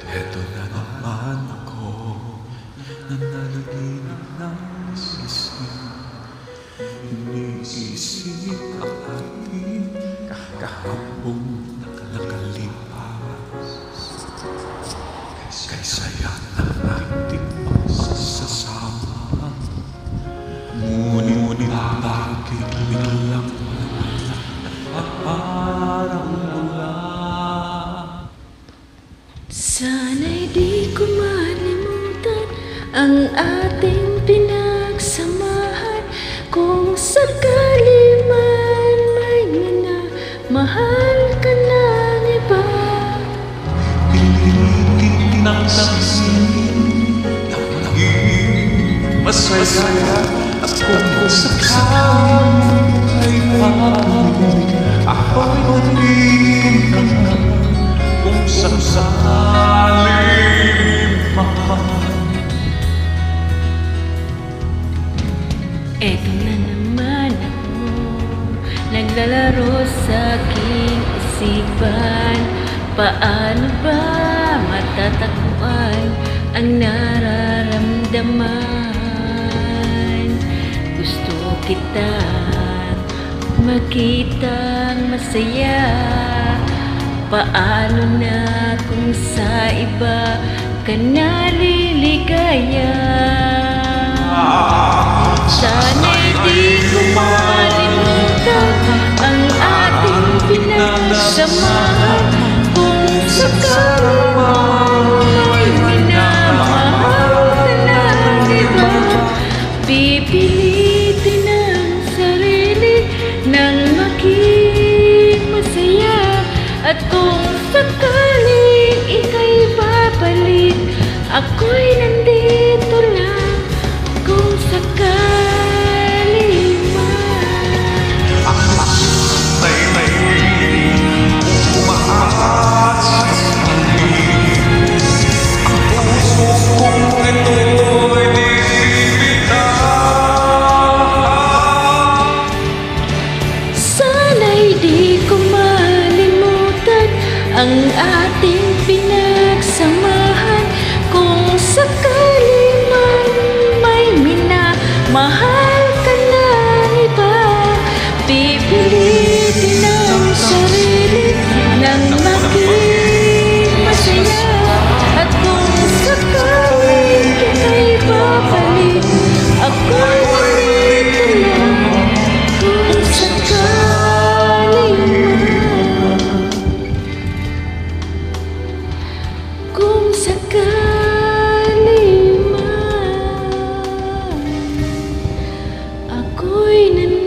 Eto na naman ako, nananaginip ng sisig. Iniisip ang ating kahapong nakalipas. Kay saya ng ating pagsasama. Ngunit bakit biglang at parang wala? Sana'y di ko malimutan ang ating pinagsamahan. Kung sakali man may minamahal ka ng iba, Pilitin ng sangsin na maging masaya. At kung sakali ay pabalik, ako'y magiging kung sakali man. eto na naman ako, naglalaro sa aking isipan. Paano ba matatagpuan ang nararamdaman? Gusto kitang makitang masaya. Paano na kung sa iba ka naliligaya? Sana'y di ko malimutan ang ating pinagsamahan. Kung sakali may minamahal na ng iba, pipilitin ang sarili nang maging masaya. At kung sakaling ika'y babalik, ako'y nandito lang kung sakali man. May umahat sa hangin. Ang puso kong ito'y di bitahan. Sana'y di ko malimutan ang ating pinagsamahan. Kung sakali man may minamahal ka ng iba, pipilitin ang sarili nang maging masaya. At kung sakaling ika'y babalik, ako'y nandito lang kung sakali man. Kung sakali man, ako'y nandito